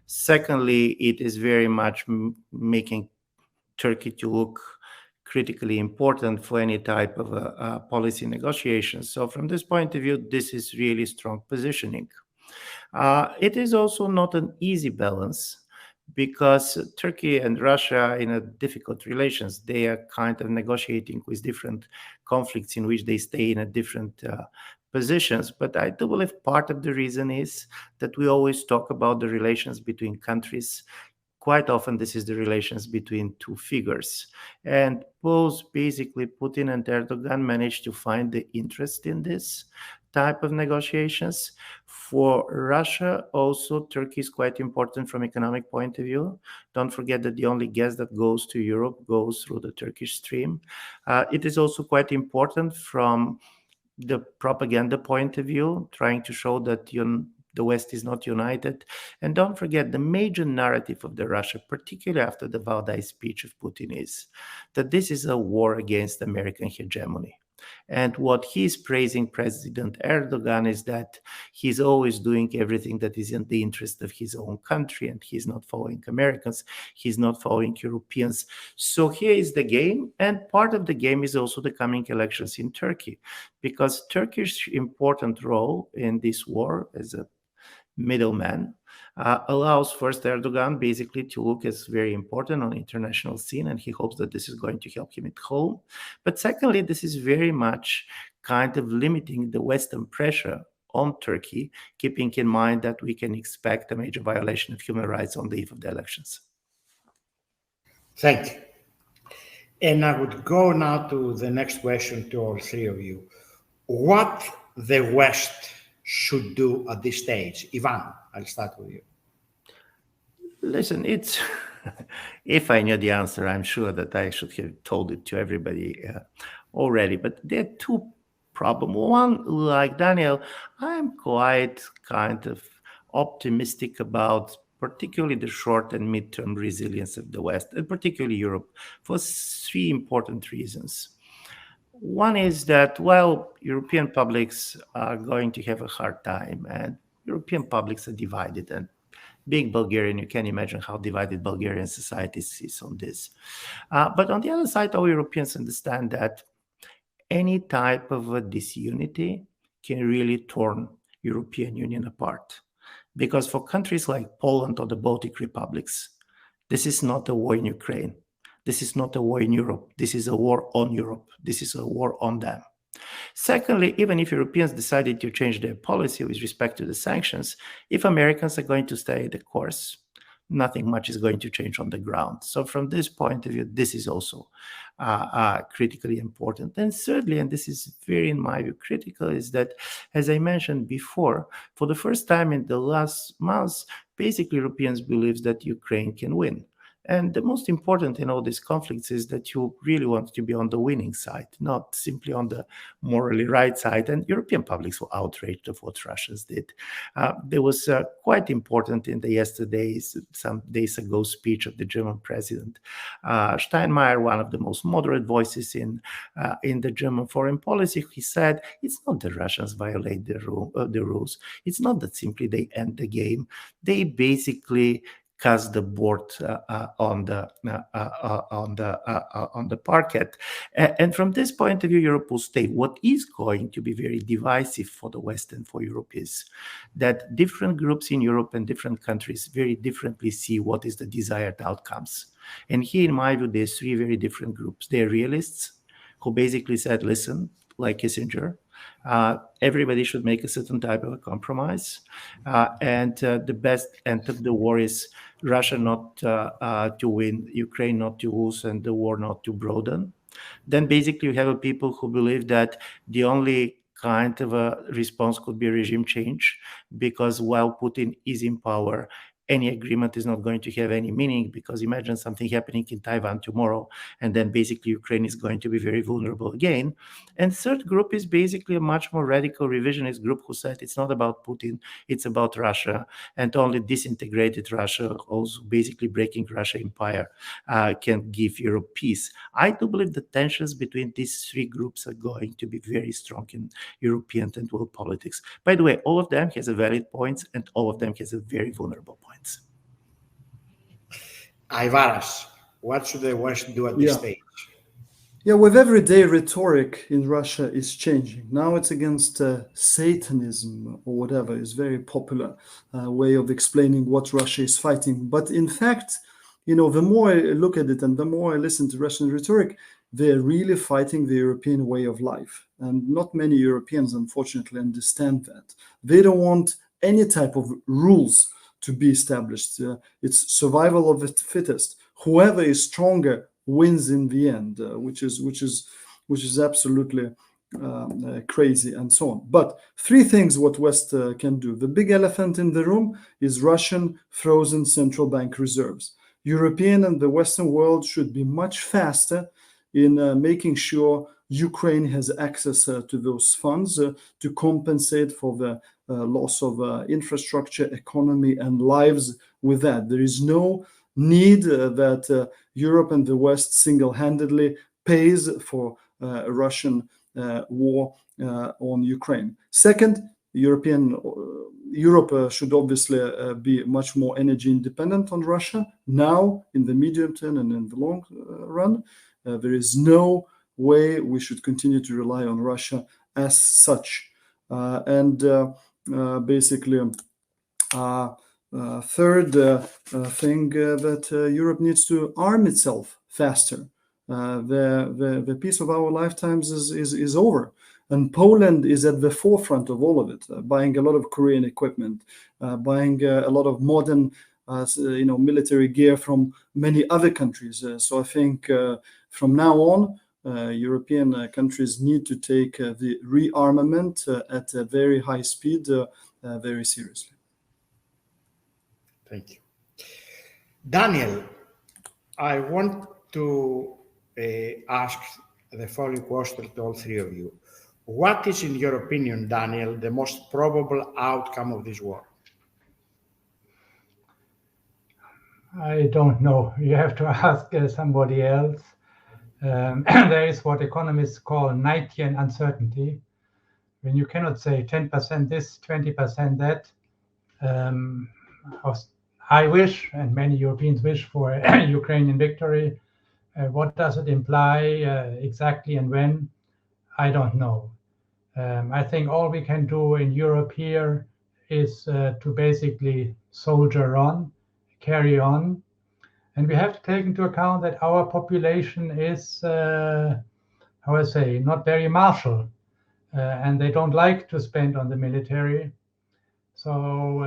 Secondly, it is very much making Turkey to look critically important for any type of policy negotiations. So from this point of view, this is really strong positioning. It is also not an easy balance because Turkey and Russia are in a difficult relations. They are kind of negotiating with different conflicts in which they stay in a different positions. But I do believe part of the reason is that we always talk about the relations between countries. Quite often, this is the relations between two figures. And both, basically, Putin and Erdogan managed to find the interest in this type of negotiations. For Russia, also, Turkey is quite important from economic point of view. Don't forget that the only gas that goes to Europe goes through the Turkish stream. It is also quite important from the propaganda point of view, trying to show that the West is not united. And don't forget, the major narrative of the Russia, particularly after the Valdai speech of Putin, is that this is a war against American hegemony. And what he's praising President Erdogan is that he's always doing everything that is in the interest of his own country, and he's not following Americans, he's not following Europeans. So here is the game, and part of the game is also the coming elections in Turkey, because Turkey's important role in this war as a middleman allows first Erdogan basically to look as very important on the international scene, and he hopes that this is going to help him at home. But secondly, this is very much kind of limiting the Western pressure on Turkey, keeping in mind that we can expect a major violation of human rights on the eve of the elections. Thank you. And I would go now to the next question to all three of you. What the West should do at this stage? Ivan, I'll start with you. Listen, it's if I knew the answer, I'm sure that I should have told it to everybody already. But there are two problems. One, like Daniel, I'm quite kind of optimistic about particularly the short and midterm resilience of the West, and particularly Europe, for three important reasons. One is that, well, European publics are going to have a hard time, and European publics are divided. And being Bulgarian, you can imagine how divided Bulgarian society is on this. But on the other side, all Europeans understand that any type of a disunity can really turn European Union apart. Because for countries like Poland or the Baltic republics, this is not a war in Ukraine. This is not a war in Europe. This is a war on Europe. This is a war on them. Secondly, even if Europeans decided to change their policy with respect to the sanctions, if Americans are going to stay the course, nothing much is going to change on the ground. So from this point of view, this is also critically important. And thirdly, and this is very, in my view, critical, is that, as I mentioned before, for the first time in the last months, basically Europeans believe that Ukraine can win. And the most important in all these conflicts is that you really want to be on the winning side, not simply on the morally right side. And European publics were outraged of what Russians did. There was quite important in the yesterday's, some days ago, speech of the German president Steinmeier, one of the most moderate voices in the German foreign policy. He said it's not the Russians violate the rules. It's not that simply they end the game. They basically cast the board on the parquet, and from this point of view, Europe will stay. What is going to be very divisive for the West and for Europe is that different groups in Europe and different countries very differently see what is the desired outcomes. And here, in my view, there's three very different groups. They're realists who basically said, listen, like Kissinger, everybody should make a certain type of a compromise, and the best end of the war is Russia not to win, Ukraine not to lose, and the war not to broaden. Then basically you have people who believe that the only kind of a response could be regime change, because while Putin is in power, any agreement is not going to have any meaning, because imagine something happening in Taiwan tomorrow, and then basically Ukraine is going to be very vulnerable again. And third group is basically a much more radical revisionist group who said it's not about Putin, it's about Russia, and only disintegrated Russia, also basically breaking Russian empire, can give Europe peace. I do believe the tensions between these three groups are going to be very strong in European and world politics. By the way, all of them has a valid points, and all of them has a very vulnerable points. Aivaras, what should the West do at this stage? Yeah, with everyday rhetoric in Russia is changing. Now it's against Satanism or whatever is very popular way of explaining what Russia is fighting. But in fact, the more I look at it and the more I listen to Russian rhetoric, they're really fighting the European way of life. And not many Europeans, unfortunately, understand that. They don't want any type of rules to be established. It's survival of the fittest. Whoever is stronger wins in the end, which is absolutely crazy and so on. But three things what West can do. The big elephant in the room is Russian frozen central bank reserves. European and the Western world should be much faster in making sure Ukraine has access to those funds to compensate for the loss of infrastructure, economy, and lives with that. There is no need that Europe and the West single-handedly pays for a Russian war on Ukraine. Second, Europe should obviously be much more energy independent on Russia. Now, in the medium term and in the long run, there is no way we should continue to rely on Russia as such. Basically, third thing that Europe needs to arm itself faster. The peace of our lifetimes is over, and Poland is at the forefront of all of it, buying a lot of Korean equipment, buying a lot of modern military gear from many other countries. So I think from now on, European countries need to take the rearmament at a very high speed very seriously. Thank you. Daniel, I want to ask the following question to all three of you. What is, in your opinion, Daniel, the most probable outcome of this war? I don't know. You have to ask somebody else. There is what economists call Knightian uncertainty. When you cannot say 10% this, 20% that. I wish, and many Europeans wish, for a Ukrainian victory. What does it imply exactly and when? I don't know. I think all we can do in Europe here is to basically soldier on, carry on. And we have to take into account that our population is, not very martial, and they don't like to spend on the military. So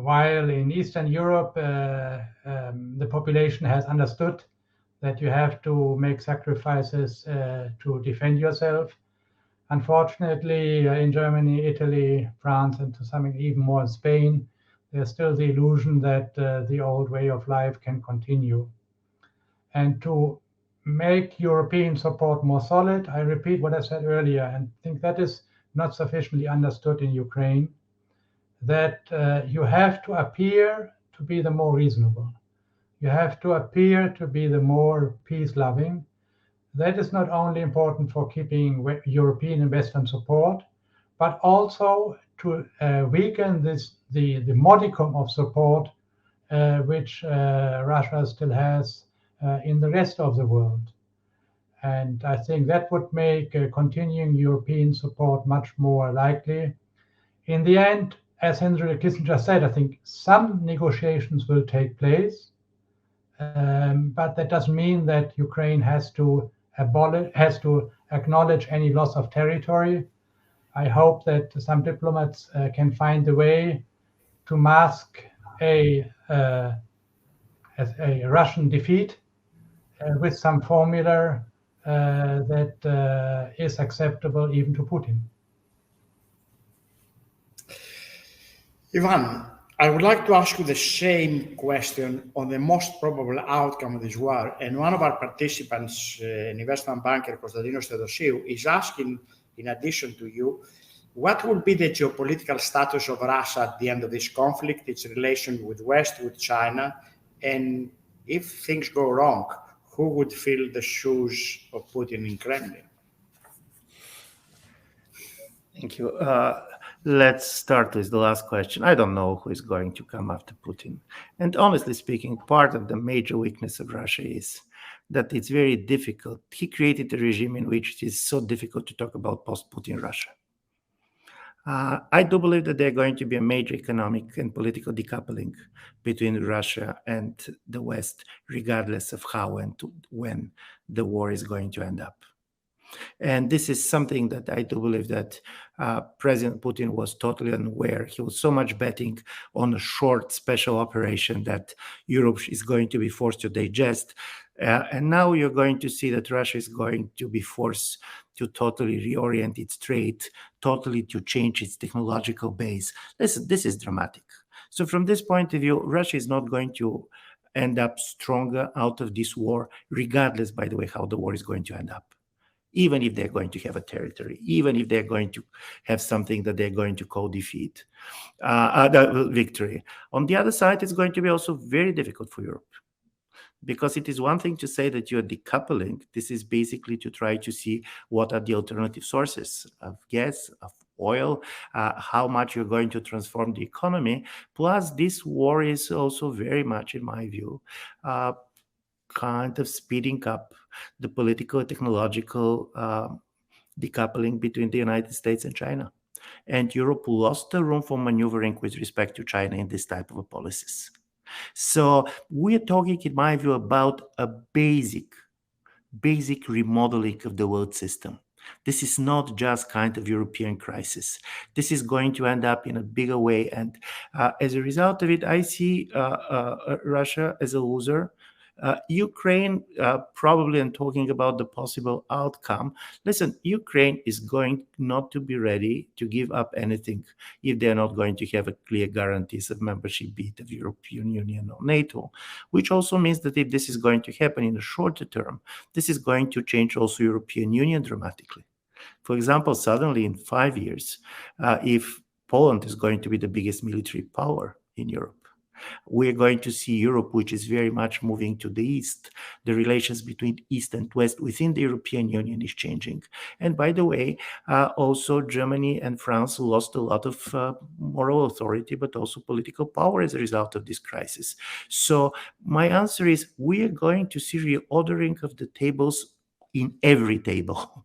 while in Eastern Europe, the population has understood that you have to make sacrifices to defend yourself, unfortunately, in Germany, Italy, France, and to some extent even more in Spain, there's still the illusion that the old way of life can continue. and to make European support more solid. I repeat what I said earlier, and think that is not sufficiently understood in Ukraine, that you have to appear to be the more reasonable. You have to appear to be the more peace-loving. That is not only important for keeping European and Western support, but also to weaken the modicum of support which Russia still has in the rest of the world. And I think that would make continuing European support much more likely. In the end, as Henry Kissinger said, I think some negotiations will take place, but that doesn't mean that Ukraine has to acknowledge any loss of territory. I hope that some diplomats can find a way to mask a Russian defeat with some formula that is acceptable even to Putin. Ivan, I would like to ask you the same question on the most probable outcome of this war. And one of our participants, an investment banker, Konstantinos Theodosiou, is asking, in addition to you, what will be the geopolitical status of Russia at the end of this conflict, its relation with West, with China, and if things go wrong, who would fill the shoes of Putin in Kremlin? Thank you. Let's start with the last question. I don't know who is going to come after Putin. And honestly speaking, part of the major weakness of Russia is that it's very difficult. He created a regime in which it is so difficult to talk about post-Putin Russia. I do believe that there's going to be a major economic and political decoupling between Russia and the West, regardless of how and when the war is going to end up. And this is something that I do believe that President Putin was totally unaware. He was so much betting on a short special operation that Europe is going to be forced to digest. And now you're going to see that Russia is going to be forced to totally reorient its trade, totally to change its technological base. This is dramatic. So from this point of view, Russia is not going to end up stronger out of this war, regardless, by the way, how the war is going to end up. Even if they're going to have a territory, even if they're going to have something that they're going to call defeat, victory. On the other side, it's going to be also very difficult for Europe. Because it is one thing to say that you're decoupling. This is basically to try to see what are the alternative sources of gas, of oil, how much you're going to transform the economy. Plus, this war is also very much, in my view, kind of speeding up the political and technological decoupling between the United States and China. And Europe lost the room for maneuvering with respect to China in this type of policies. So we're talking, in my view, about a basic remodeling of the world system. This is not just kind of European crisis. This is going to end up in a bigger way. And as a result of it, I see Russia as a loser. Ukraine, probably, and talking about the possible outcome, listen, Ukraine is going not to be ready to give up anything if they're not going to have a clear guarantees of membership, be it of European Union or NATO, which also means that if this is going to happen in the shorter term, this is going to change also European Union dramatically. For example, suddenly in 5 years, if Poland is going to be the biggest military power in Europe, we're going to see Europe, which is very much moving to the east. The relations between East and West within the European Union is changing. And by the way, also Germany and France lost a lot of moral authority, but also political power as a result of this crisis. So my answer is we are going to see reordering of the tables in every table.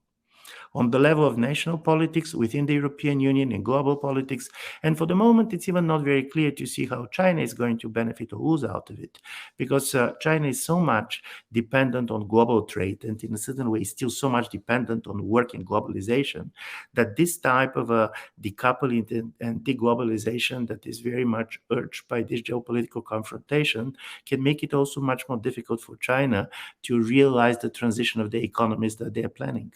On the level of national politics within the European Union and global politics. And for the moment, it's even not very clear to see how China is going to benefit or lose out of it, because China is so much dependent on global trade and in a certain way still so much dependent on work and globalization, that this type of a decoupling and deglobalization that is very much urged by this geopolitical confrontation can make it also much more difficult for China to realize the transition of the economies that they are planning.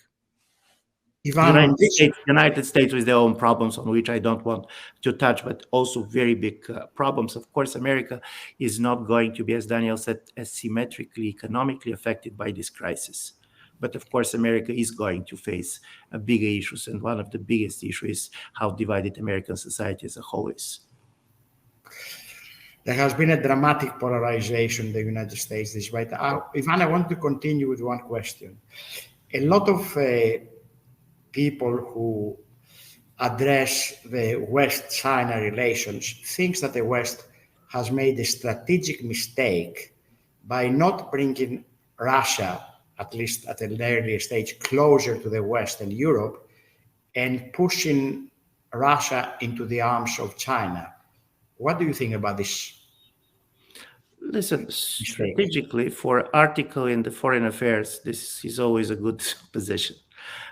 Ivan, United States with their own problems on which I don't want to touch, but also very big problems. Of course, America is not going to be, as Daniel said, asymmetrically economically affected by this crisis. But of course, America is going to face bigger issues, and one of the biggest issues is how divided American society as a whole is. There has been a dramatic polarization in the United States this way. Ivan, I want to continue with one question. A lot of people who address the West-China relations thinks that the West has made a strategic mistake by not bringing Russia, at least at an earlier stage, closer to the West and Europe, and pushing Russia into the arms of China. What do you think about this? Listen, strategically, for article in the Foreign Affairs, this is always a good position.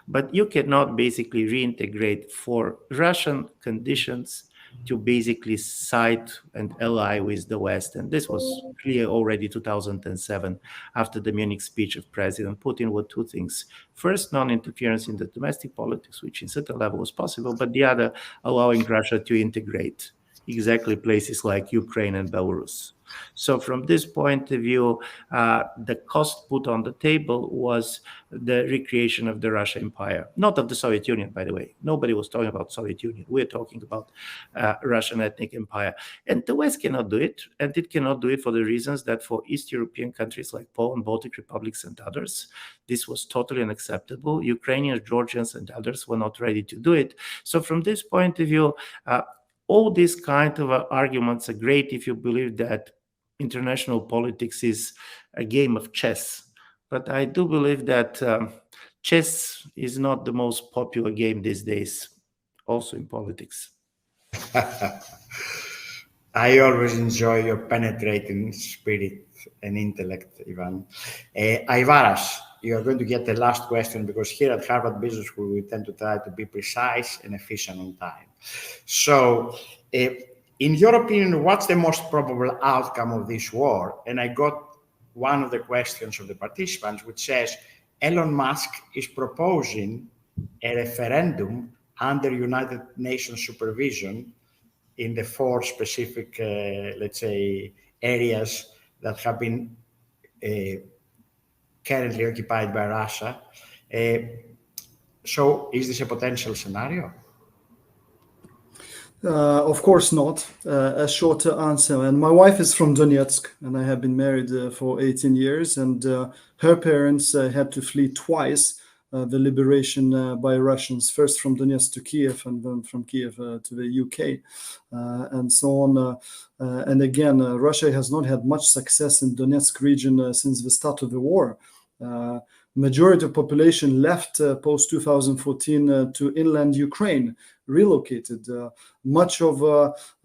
But you cannot basically reintegrate for Russian conditions to basically side and ally with the West. And this was clear already 2007 after the Munich speech of President Putin were two things. First, non-interference in the domestic politics, which in certain level was possible, but the other, allowing Russia to integrate exactly places like Ukraine and Belarus. So from this point of view, the cost put on the table was the recreation of the Russian Empire, not of the Soviet Union, by the way. Nobody was talking about Soviet Union. We're talking about Russian ethnic empire. And the West cannot do it, and it cannot do it for the reasons that for East European countries like Poland, Baltic republics, and others, this was totally unacceptable. Ukrainians, Georgians, and others were not ready to do it. So from this point of view, all these kind of arguments are great if you believe that international politics is a game of chess. But I do believe that chess is not the most popular game these days, also in politics. I always enjoy your penetrating spirit and intellect, Ivan. Aivaras, you are going to get the last question because here at Harvard Business School, we tend to try to be precise and efficient on time. So, in your opinion, what's the most probable outcome of this war? And I got one of the questions of the participants, which says, Elon Musk is proposing a referendum under United Nations supervision in the 4 specific, let's say, areas that have been currently occupied by Russia. So is this a potential scenario? Of course not. A short answer. And my wife is from Donetsk, and I have been married for 18 years. And her parents had to flee twice the liberation by Russians, first from Donetsk to Kiev, and then from Kiev to the UK, and so on. And again, Russia has not had much success in Donetsk region since the start of the war. Majority of population left post 2014 to inland Ukraine, relocated. Much of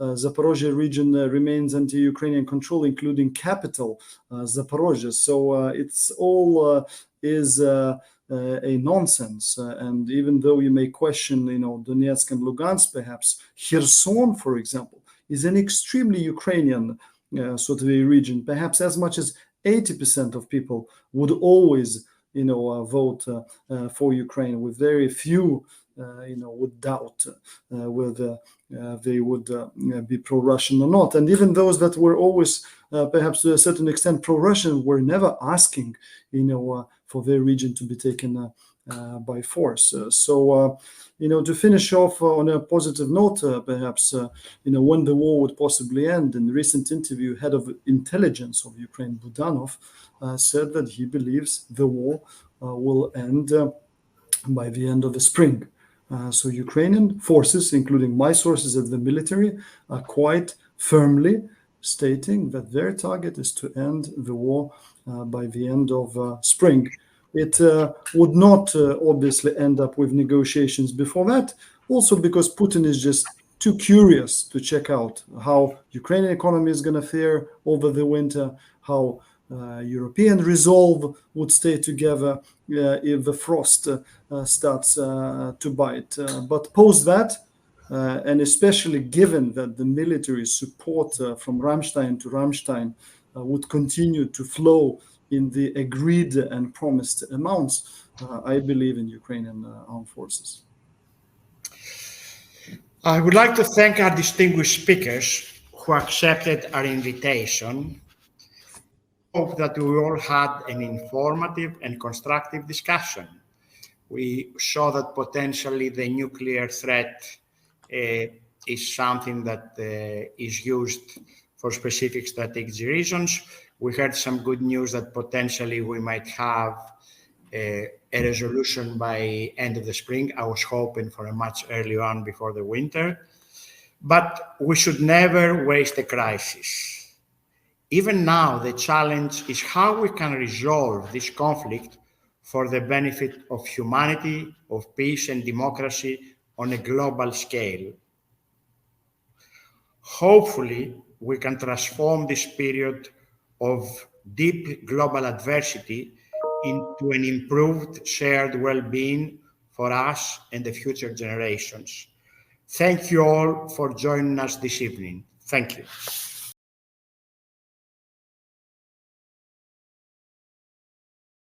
Zaporozhye region remains under Ukrainian control, including capital Zaporozhye. So it's all is a nonsense. And even though you may question, Donetsk and Lugansk, perhaps Kherson, for example, is an extremely Ukrainian sort of a region. Perhaps as much as 80% of people would always vote for Ukraine, with very few, would doubt whether they would be pro-Russian or not. And even those that were always, perhaps to a certain extent, pro-Russian, were never asking, for their region to be taken by force. So, to finish off on a positive note, perhaps, when the war would possibly end. In a recent interview, head of intelligence of Ukraine, Budanov, said that he believes the war will end by the end of the spring. So Ukrainian forces, including my sources at the military, are quite firmly stating that their target is to end the war by the end of spring. It would not obviously end up with negotiations before that, also because Putin is just too curious to check out how Ukrainian economy is going to fare over the winter, how European resolve would stay together if the frost starts to bite. But post that, and especially given that the military support from Ramstein to Ramstein would continue to flow in the agreed and promised amounts, I believe in Ukrainian armed forces. I would like to thank our distinguished speakers who accepted our invitation. Hope that we all had an informative and constructive discussion. We saw that potentially the nuclear threat is something that is used for specific strategic reasons. We heard some good news that potentially we might have a resolution by end of the spring. I was hoping for a much earlier on before the winter. But we should never waste a crisis. Even now, the challenge is how we can resolve this conflict for the benefit of humanity, of peace and democracy on a global scale. Hopefully, we can transform this period of deep global adversity into an improved shared well-being for us and the future generations. Thank you all for joining us this evening. Thank you.